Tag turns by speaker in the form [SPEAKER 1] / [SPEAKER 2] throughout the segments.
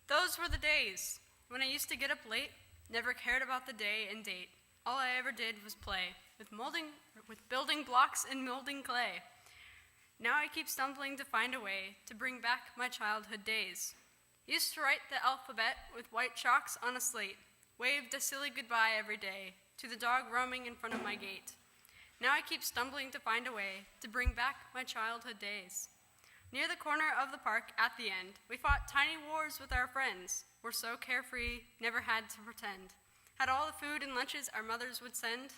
[SPEAKER 1] Those were the days when I used to get up late, never cared about the day and date. All I ever did was play with building blocks and molding clay. Now I keep stumbling to find a way to bring back my childhood days. Used to write the alphabet with white chalks on a slate, waved a silly goodbye every day to the dog roaming in front of my gate. Now I keep stumbling to find a way to bring back my childhood days. Near the corner of the park at the end, we fought tiny wars with our friends. We're so carefree, never had to pretend. Had all the food and lunches our mothers would send.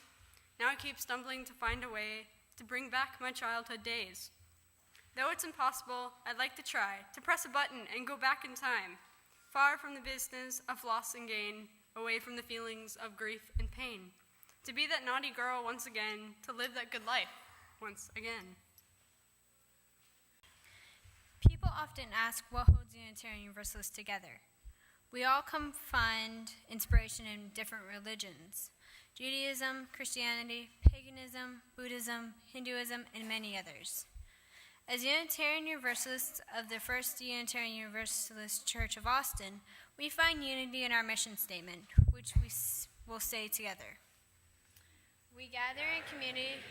[SPEAKER 1] Now I keep stumbling to find a way to bring back my childhood days. Though it's impossible, I'd like to try to press a button and go back in time, far from the business of loss and gain, away from the feelings of grief and pain. To be that naughty girl once again, to live that good life once again.
[SPEAKER 2] People often ask what holds Unitarian Universalists together. We all come find inspiration in different religions: Judaism, Christianity, paganism, Buddhism, Hinduism, and many others. As Unitarian Universalists of the First Unitarian Universalist Church of Austin, we find unity in our mission statement, which we will say together. We gather in community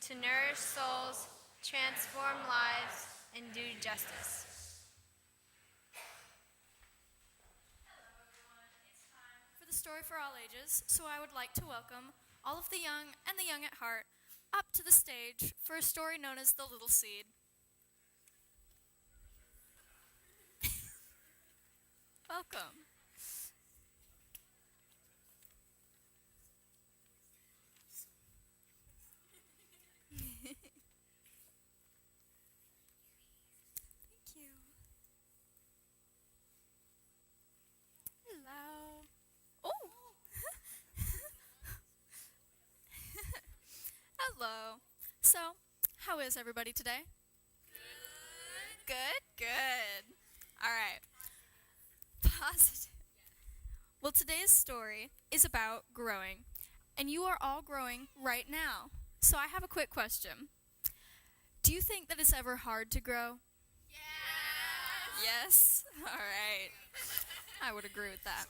[SPEAKER 2] to nourish souls, transform lives, and do justice.
[SPEAKER 3] Hello everyone, it's time for the story for all ages, so I would like to welcome all of the young and the young at heart up to the stage for a story known as The Little Seed. Welcome. Thank you. Hello. Oh. Hello. So, how is everybody today? Good. Good. All right. Positive. Well, today's story is about growing, and you are all growing right now. So I have a quick question. Do you think that it's ever hard to grow? Yes. Yes? All right. I would agree with that.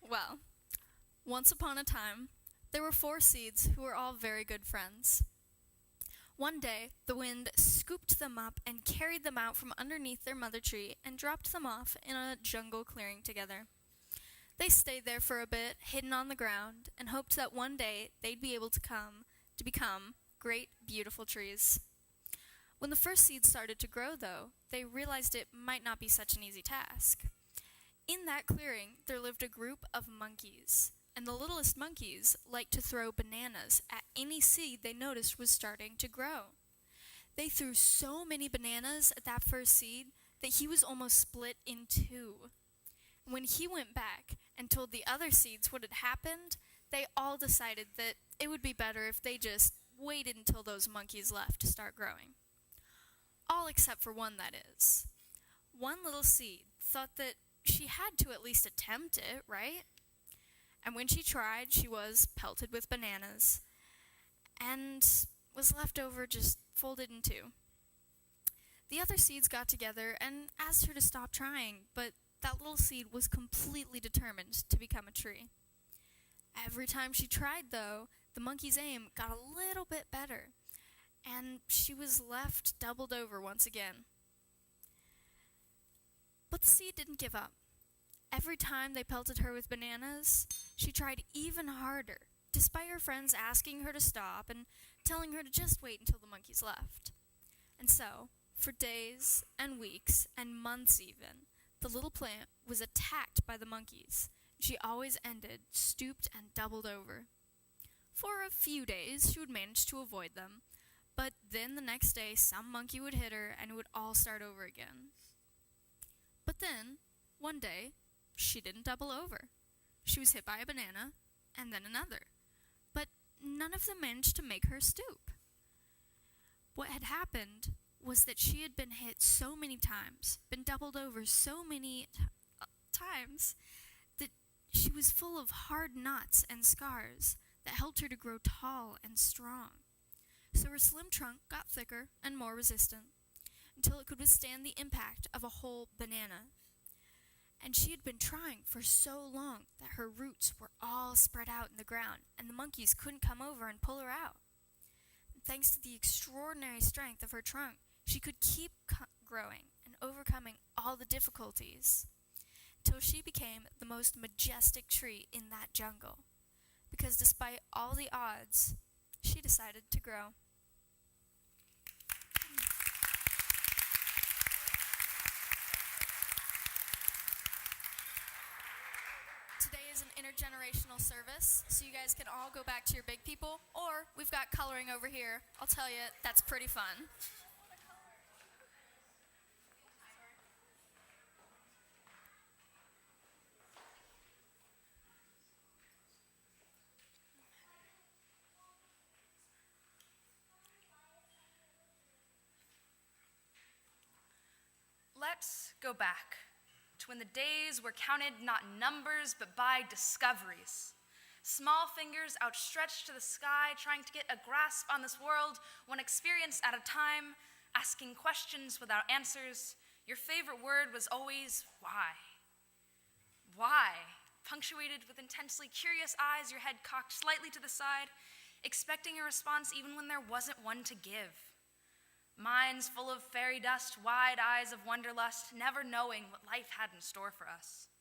[SPEAKER 3] Well, once upon a time, there were 4 seeds who were all very good friends. One day, the wind scooped them up and carried them out from underneath their mother tree and dropped them off in a jungle clearing together. They stayed there for a bit, hidden on the ground, and hoped that one day they'd be able to become great, beautiful trees. When the first seeds started to grow, though, they realized it might not be such an easy task. In that clearing, there lived a group of monkeys, and the littlest monkeys liked to throw bananas at any seed they noticed was starting to grow. They threw so many bananas at that first seed that he was almost split in 2. When he went back and told the other seeds what had happened, they all decided that it would be better if they just waited until those monkeys left to start growing. All except for one, that is. One little seed thought that she had to at least attempt it, right? And when she tried, she was pelted with bananas and was left over just folded in 2. The other seeds got together and asked her to stop trying, but that little seed was completely determined to become a tree. Every time she tried, though, the monkey's aim got a little bit better, and she was left doubled over once again. But the seed didn't give up. Every time they pelted her with bananas, she tried even harder, despite her friends asking her to stop and telling her to just wait until the monkeys left. And so, for days and weeks and months even, the little plant was attacked by the monkeys. She always ended stooped and doubled over. For a few days, she would manage to avoid them, but then the next day some monkey would hit her and it would all start over again. But then, one day, she didn't double over. She was hit by a banana, and then another. But none of them managed to make her stoop. What had happened was that she had been hit so many times, been doubled over so many times, that she was full of hard knots and scars that helped her to grow tall and strong. So her slim trunk got thicker and more resistant. until it could withstand the impact of a whole banana. And she had been trying for so long that her roots were all spread out in the ground, and the monkeys couldn't come over and pull her out. And thanks to the extraordinary strength of her trunk, she could keep growing and overcoming all the difficulties, till she became the most majestic tree in that jungle, because despite all the odds, she decided to grow. Today is an intergenerational service, so you guys can all go back to your big people, or we've got coloring over here. I'll tell you, that's pretty fun.
[SPEAKER 4] Let's go back to when the days were counted not in numbers but by discoveries. Small fingers outstretched to the sky, trying to get a grasp on this world, one experience at a time, asking questions without answers. Your favorite word was always why. Why? Punctuated with intensely curious eyes, your head cocked slightly to the side, expecting a response even when there wasn't one to give. Minds full of fairy dust, wide eyes of wanderlust, never knowing what life had in store for us.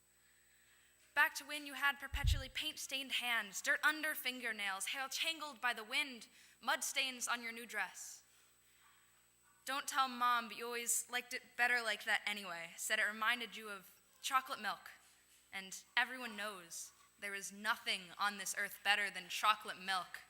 [SPEAKER 4] Back to when you had perpetually paint-stained hands, dirt under fingernails, hair tangled by the wind, mud stains on your new dress. Don't tell Mom, but you always liked it better like that anyway. Said it reminded you of chocolate milk. And everyone knows there is nothing on this earth better than chocolate milk.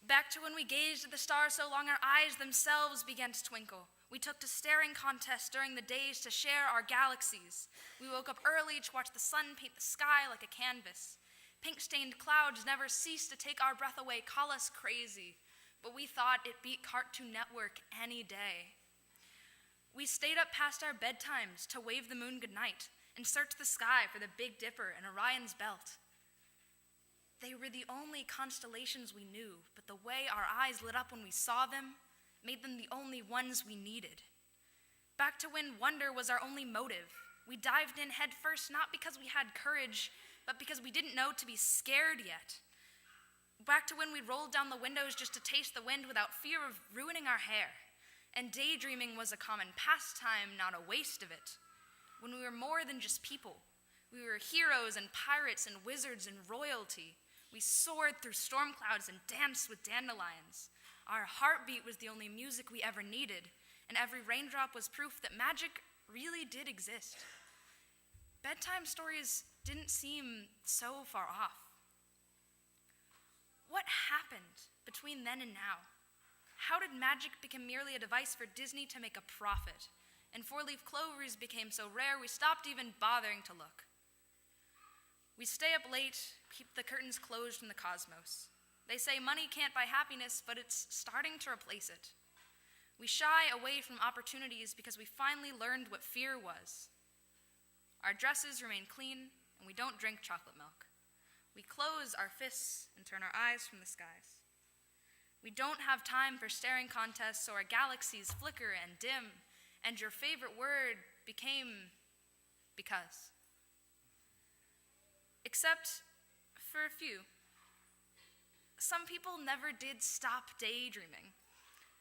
[SPEAKER 4] Back to when we gazed at the stars so long our eyes themselves began to twinkle. We took to staring contests during the days to share our galaxies. We woke up early to watch the sun paint the sky like a canvas. Pink-stained clouds never ceased to take our breath away, call us crazy. But we thought it beat Cartoon Network any day. We stayed up past our bedtimes to wave the moon goodnight and search the sky for the Big Dipper and Orion's belt. They were the only constellations we knew, but the way our eyes lit up when we saw them made them the only ones we needed. Back to when wonder was our only motive. We dived in head first, not because we had courage, but because we didn't know to be scared yet. Back to when we rolled down the windows just to taste the wind without fear of ruining our hair. And daydreaming was a common pastime, not a waste of it. When we were more than just people. We were heroes and pirates and wizards and royalty. We soared through storm clouds and danced with dandelions. Our heartbeat was the only music we ever needed, and every raindrop was proof that magic really did exist. Bedtime stories didn't seem so far off. What happened between then and now? How did magic become merely a device for Disney to make a profit? And four-leaf clovers became so rare we stopped even bothering to look. We stay up late, keep the curtains closed from the cosmos. They say money can't buy happiness, but it's starting to replace it. We shy away from opportunities because we finally learned what fear was. Our dresses remain clean, and we don't drink chocolate milk. We close our fists and turn our eyes from the skies. We don't have time for staring contests, so our galaxies flicker and dim, and your favorite word became because. Except for a few. Some people never did stop daydreaming.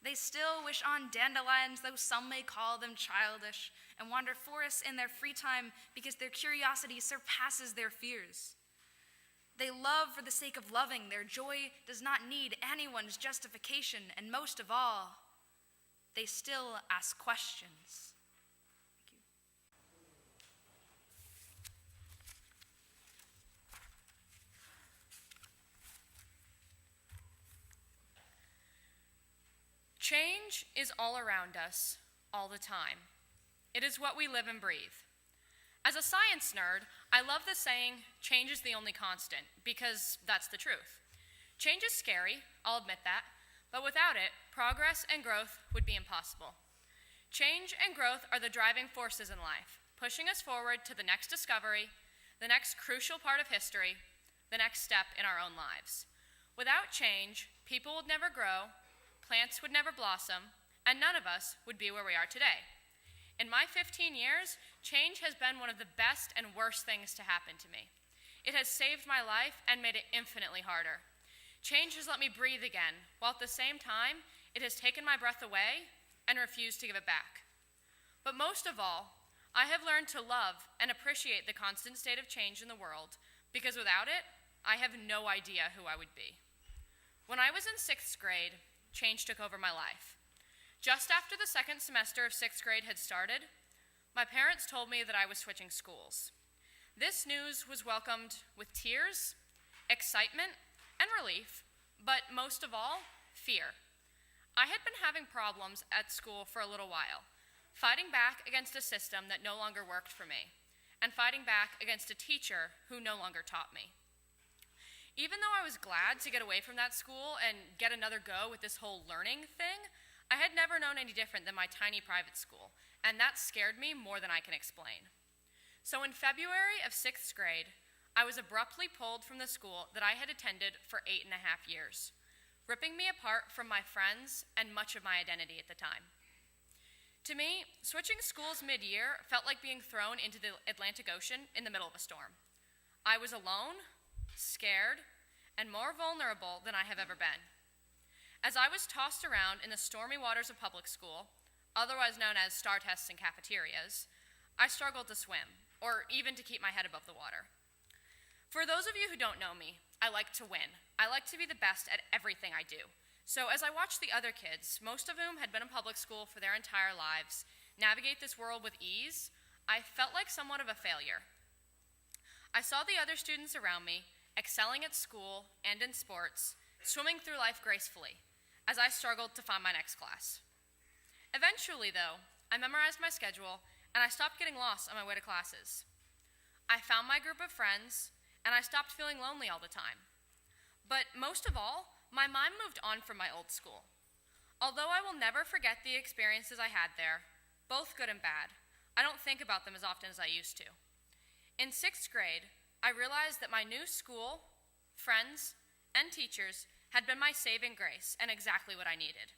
[SPEAKER 4] They still wish on dandelions, though some may call them childish, and wander forests in their free time because their curiosity surpasses their fears. They love for the sake of loving. Their joy does not need anyone's justification, and most of all, they still ask questions. Thank you.
[SPEAKER 5] Change is all around us, all the time. It is what we live and breathe. As a science nerd, I love the saying, change is the only constant, because that's the truth. Change is scary, I'll admit that, but without it, progress and growth would be impossible. Change and growth are the driving forces in life, pushing us forward to the next discovery, the next crucial part of history, the next step in our own lives. Without change, people would never grow, plants would never blossom, and none of us would be where we are today. In my 15 years, change has been one of the best and worst things to happen to me. It has saved my life and made it infinitely harder. Change has let me breathe again, while at the same time, it has taken my breath away and refused to give it back. But most of all, I have learned to love and appreciate the constant state of change in the world, because without it, I have no idea who I would be. When I was in 6th grade, change took over my life. Just after the second semester of 6th grade had started, my parents told me that I was switching schools. This news was welcomed with tears, excitement, and relief, but most of all, fear. I had been having problems at school for a little while, fighting back against a system that no longer worked for me, and fighting back against a teacher who no longer taught me. Even though I was glad to get away from that school and get another go with this whole learning thing, I had never known any different than my tiny private school, and that scared me more than I can explain. So in February of 6th grade, I was abruptly pulled from the school that I had attended for 8.5 years, ripping me apart from my friends and much of my identity at the time. To me, switching schools mid-year felt like being thrown into the Atlantic Ocean in the middle of a storm. I was alone, scared, and more vulnerable than I have ever been. As I was tossed around in the stormy waters of public school, otherwise known as star tests and cafeterias, I struggled to swim, or even to keep my head above the water. For those of you who don't know me, I like to win. I like to be the best at everything I do. So as I watched the other kids, most of whom had been in public school for their entire lives, navigate this world with ease, I felt like somewhat of a failure. I saw the other students around me excelling at school and in sports, swimming through life gracefully, as I struggled to find my next class. Eventually, though, I memorized my schedule and I stopped getting lost on my way to classes. I found my group of friends and I stopped feeling lonely all the time. But most of all, my mind moved on from my old school. Although I will never forget the experiences I had there, both good and bad, I don't think about them as often as I used to. In 6th grade, I realized that my new school, friends, and teachers had been my saving grace and exactly what I needed.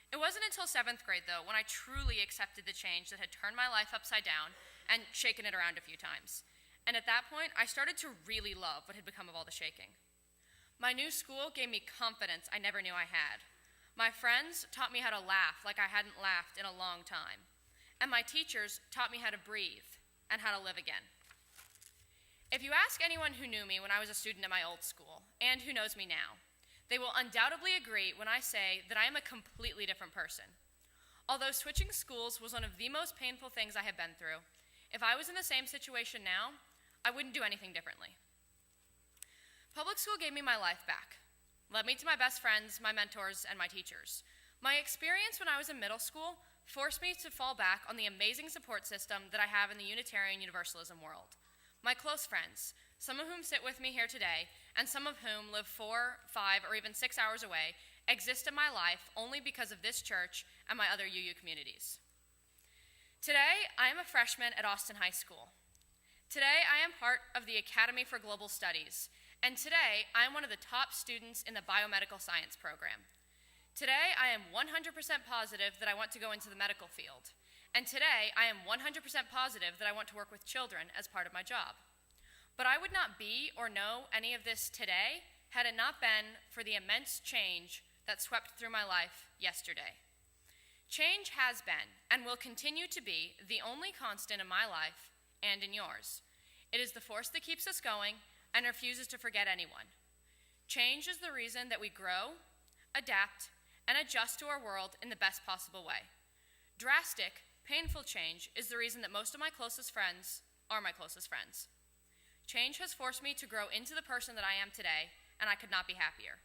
[SPEAKER 5] It wasn't until 7th grade, though, when I truly accepted the change that had turned my life upside down and shaken it around a few times. And at that point, I started to really love what had become of all the shaking. My new school gave me confidence I never knew I had. My friends taught me how to laugh like I hadn't laughed in a long time. And my teachers taught me how to breathe and how to live again. If you ask anyone who knew me when I was a student at my old school, and who knows me now, they will undoubtedly agree when I say that I am a completely different person. Although switching schools was one of the most painful things I have been through, if I was in the same situation now, I wouldn't do anything differently. Public school gave me my life back, led me to my best friends, my mentors, and my teachers. My experience when I was in middle school forced me to fall back on the amazing support system that I have in the Unitarian Universalism world. My close friends, some of whom sit with me here today, and some of whom live 4, 5, or even 6 hours away, exist in my life only because of this church and my other UU communities. Today, I am a freshman at Austin High School. Today, I am part of the Academy for Global Studies, and today, I am one of the top students in the biomedical science program. Today, I am 100% positive that I want to go into the medical field. And today, I am 100% positive that I want to work with children as part of my job. But I would not be or know any of this today had it not been for the immense change that swept through my life yesterday. Change has been and will continue to be the only constant in my life and in yours. It is the force that keeps us going and refuses to forget anyone. Change is the reason that we grow, adapt, and adjust to our world in the best possible way. Drastic, painful change is the reason that most of my closest friends are my closest friends. Change has forced me to grow into the person that I am today, and I could not be happier.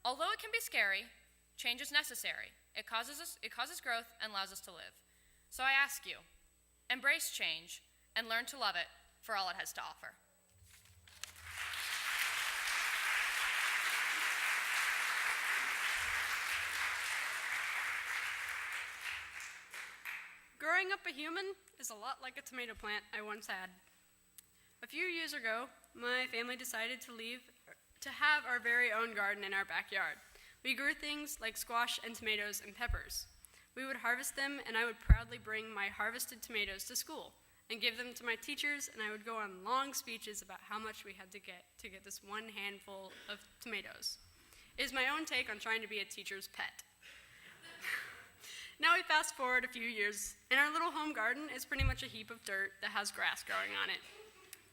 [SPEAKER 5] Although it can be scary, change is necessary. It causes growth and allows us to live. So I ask you, embrace change and learn to love it for all it has to offer.
[SPEAKER 1] Growing up a human is a lot like a tomato plant I once had. A few years ago, my family decided to have our very own garden in our backyard. We grew things like squash and tomatoes and peppers. We would harvest them, and I would proudly bring my harvested tomatoes to school and give them to my teachers, and I would go on long speeches about how much we had to get this one handful of tomatoes. It is my own take on trying to be a teacher's pet. Now we fast forward a few years, and our little home garden is pretty much a heap of dirt that has grass growing on it.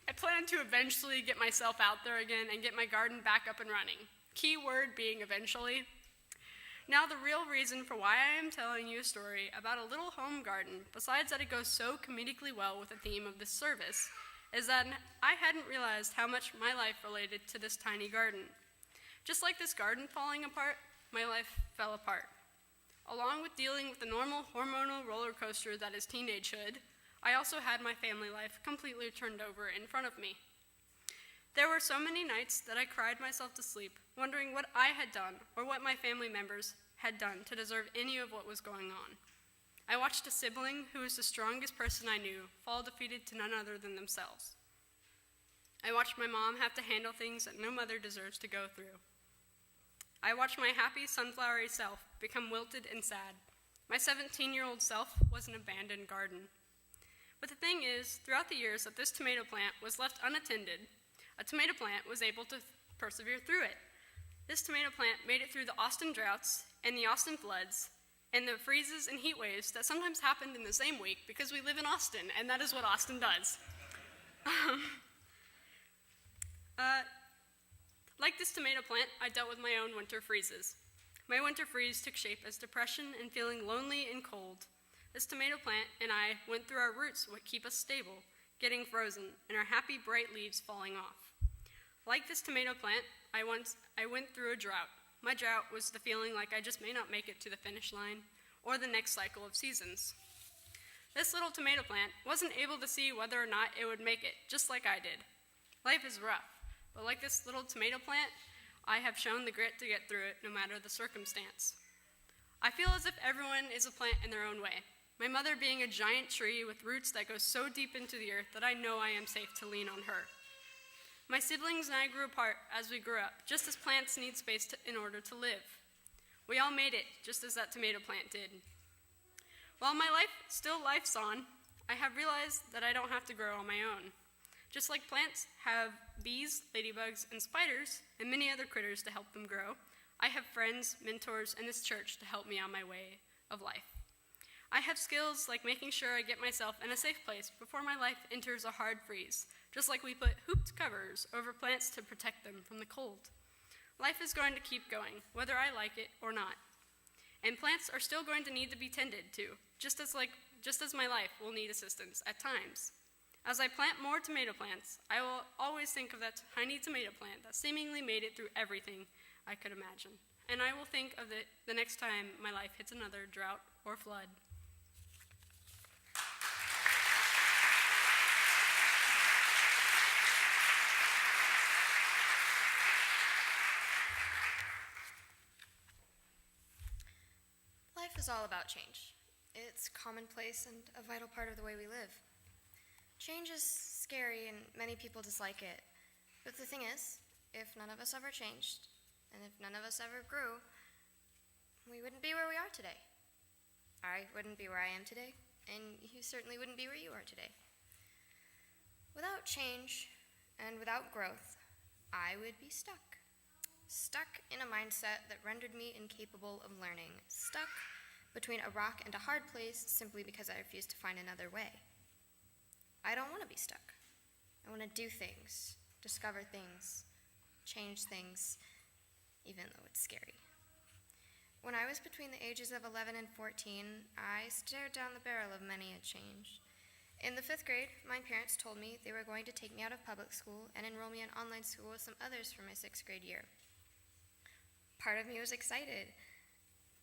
[SPEAKER 1] I plan to eventually get myself out there again and get my garden back up and running. Key word being eventually. Now the real reason for why I am telling you a story about a little home garden, besides that it goes so comedically well with the theme of this service, is that I hadn't realized how much my life related to this tiny garden. Just like this garden falling apart, my life fell apart. Along with dealing with the normal hormonal roller coaster that is teenagehood, I also had my family life completely turned over in front of me. There were so many nights that I cried myself to sleep, wondering what I had done or what my family members had done to deserve any of what was going on. I watched a sibling who was the strongest person I knew fall defeated to none other than themselves. I watched my mom have to handle things that no mother deserves to go through. I watched my happy, sunflowery self become wilted and sad. My 17-year-old self was an abandoned garden. But the thing is, throughout the years that this tomato plant was left unattended, a tomato plant was able to persevere through it. This tomato plant made it through the Austin droughts and the Austin floods and the freezes and heat waves that sometimes happened in the same week because we live in Austin, and that is what Austin does. Like this tomato plant, I dealt with my own winter freezes. My winter freeze took shape as depression and feeling lonely and cold. This tomato plant and I went through our roots, what keep us stable, getting frozen, and our happy, bright leaves falling off. Like this tomato plant, I went through a drought. My drought was the feeling like I just may not make it to the finish line or the next cycle of seasons. This little tomato plant wasn't able to see whether or not it would make it, just like I did. Life is rough, but like this little tomato plant, I have shown the grit to get through it no matter the circumstance. I feel as if everyone is a plant in their own way. My mother being a giant tree with roots that go so deep into the earth that I know I am safe to lean on her. My siblings and I grew apart as we grew up, just as plants need space in order to live. We all made it, just as that tomato plant did. While my life still life's on, I have realized that I don't have to grow on my own. Just like plants have bees, ladybugs, and spiders, and many other critters to help them grow, I have friends, mentors, and this church to help me on my way of life. I have skills like making sure I get myself in a safe place before my life enters a hard freeze, just like we put hooped covers over plants to protect them from the cold. Life is going to keep going, whether I like it or not. And plants are still going to need to be tended to, just as my life will need assistance at times. As I plant more tomato plants, I will always think of that tiny tomato plant that seemingly made it through everything I could imagine. And I will think of it the next time my life hits another drought or flood.
[SPEAKER 6] Life is all about change. It's commonplace and a vital part of the way we live. Change is scary and many people dislike it. But the thing is, if none of us ever changed, and if none of us ever grew, we wouldn't be where we are today. I wouldn't be where I am today, and you certainly wouldn't be where you are today. Without change and without growth, I would be stuck. Stuck in a mindset that rendered me incapable of learning. Stuck between a rock and a hard place simply because I refused to find another way. I don't want to be stuck. I want to do things, discover things, change things, even though it's scary. When I was between the ages of 11 and 14, I stared down the barrel of many a change. In the 5th grade, my parents told me they were going to take me out of public school and enroll me in online school with some others for my 6th grade year. Part of me was excited,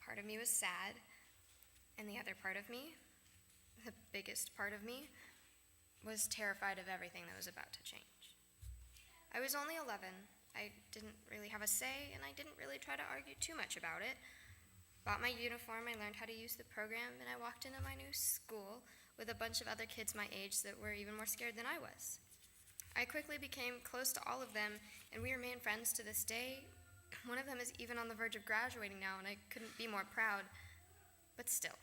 [SPEAKER 6] part of me was sad, and the other part of me, the biggest part of me, was terrified of everything that was about to change. I was only 11. I didn't really have a say, and I didn't really try to argue too much about it. Bought my uniform, I learned how to use the program, and I walked into my new school with a bunch of other kids my age that were even more scared than I was. I quickly became close to all of them, and we remain friends to this day. One of them is even on the verge of graduating now, and I couldn't be more proud. But still,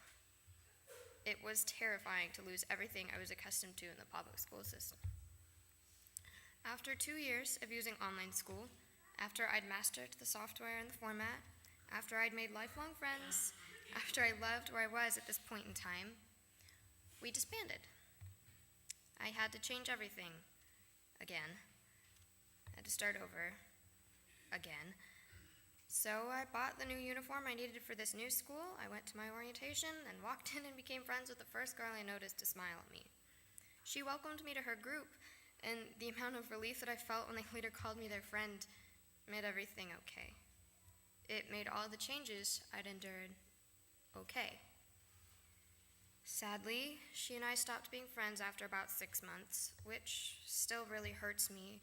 [SPEAKER 6] it was terrifying to lose everything I was accustomed to in the public school system. After 2 years of using online school, after I'd mastered the software and the format, after I'd made lifelong friends, after I loved where I was at this point in time, we disbanded. I had to change everything again. I had to start over again. So I bought the new uniform I needed for this new school. I went to my orientation and walked in and became friends with the first girl I noticed to smile at me. She welcomed me to her group, and the amount of relief that I felt when they later called me their friend made everything okay. It made all the changes I'd endured okay. Sadly, she and I stopped being friends after about 6 months, which still really hurts me.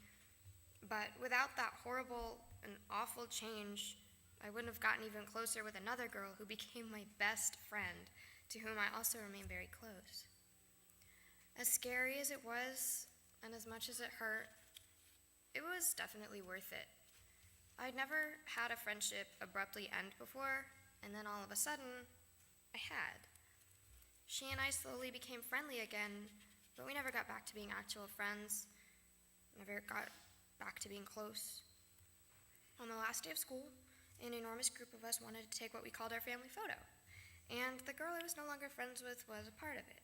[SPEAKER 6] But without that horrible and awful change, I wouldn't have gotten even closer with another girl who became my best friend, to whom I also remain very close. As scary as it was, and as much as it hurt, it was definitely worth it. I'd never had a friendship abruptly end before, and then all of a sudden, I had. She and I slowly became friendly again, but we never got back to being actual friends, never got back to being close. On the last day of school, an enormous group of us wanted to take what we called our family photo, and the girl I was no longer friends with was a part of it.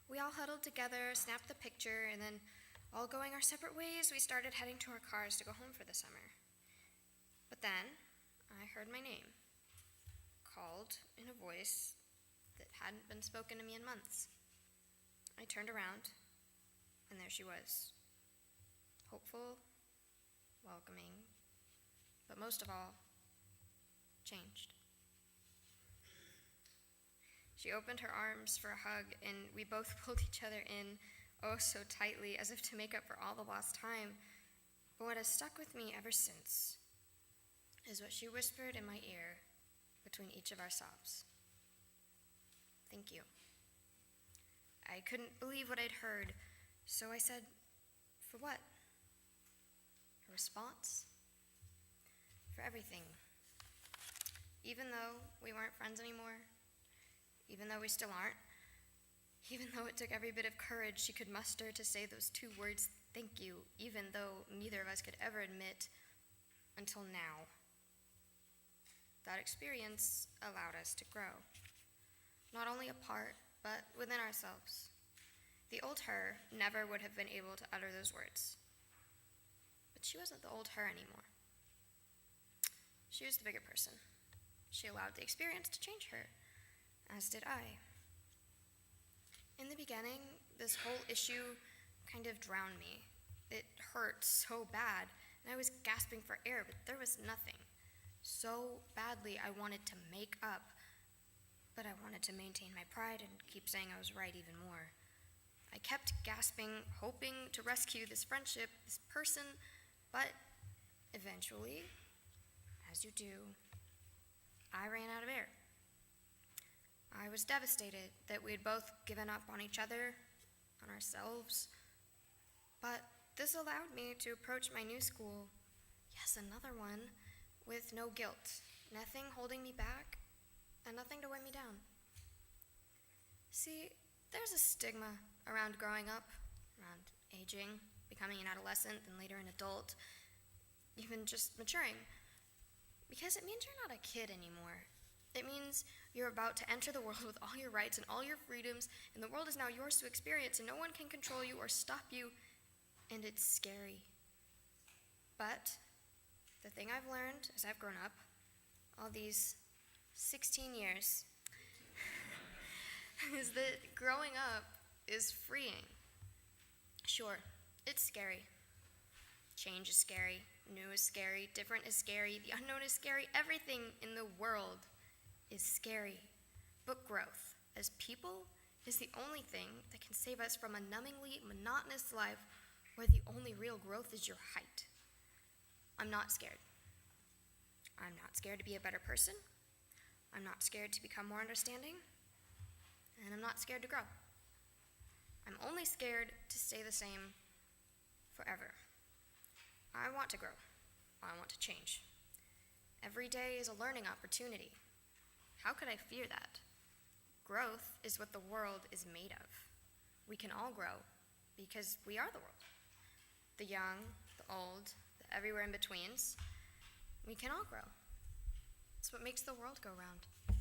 [SPEAKER 6] We all huddled together, snapped the picture, and then, all going our separate ways, we started heading to our cars to go home for the summer. But then, I heard my name, called in a voice that hadn't been spoken to me in months. I turned around, and there she was, hopeful, welcoming, but most of all, changed. She opened her arms for a hug, and we both pulled each other in, oh so tightly, as if to make up for all the lost time. But what has stuck with me ever since is what she whispered in my ear between each of our sobs. Thank you. I couldn't believe what I'd heard, so I said, for what? Her response? For everything. Even though we weren't friends anymore, even though we still aren't, even though it took every bit of courage she could muster to say those 2 words, thank you, even though neither of us could ever admit until now. That experience allowed us to grow, not only apart, but within ourselves. The old her never would have been able to utter those words. But she wasn't the old her anymore. She was the bigger person. She allowed the experience to change her, as did I. In the beginning, this whole issue kind of drowned me. It hurt so bad, and I was gasping for air, but there was nothing. So badly I wanted to make up, but I wanted to maintain my pride and keep saying I was right even more. I kept gasping, hoping to rescue this friendship, this person, but eventually, as you do, I ran out of air. I was devastated that we had both given up on each other, on ourselves, but this allowed me to approach my new school, yes, another one, with no guilt, nothing holding me back, and nothing to weigh me down. See, there's a stigma around growing up, around aging, becoming an adolescent, and later an adult, even just maturing, because it means you're not a kid anymore. It means you're about to enter the world with all your rights and all your freedoms, and the world is now yours to experience, and no one can control you or stop you, and it's scary. But the thing I've learned as I've grown up, all these 16 years, is that growing up is freeing. Sure, it's scary. Change is scary, new is scary, different is scary, the unknown is scary, everything in the world is scary. But growth, as people, is the only thing that can save us from a numbingly monotonous life where the only real growth is your height. I'm not scared. I'm not scared to be a better person. I'm not scared to become more understanding. And I'm not scared to grow. I'm only scared to stay the same forever. I want to grow. I want to change. Every day is a learning opportunity. How could I fear that? Growth growth is what the world is made of. We can all grow because we are the world. The young, the old, the everywhere in betweens. We can all grow. It's what makes the world go round.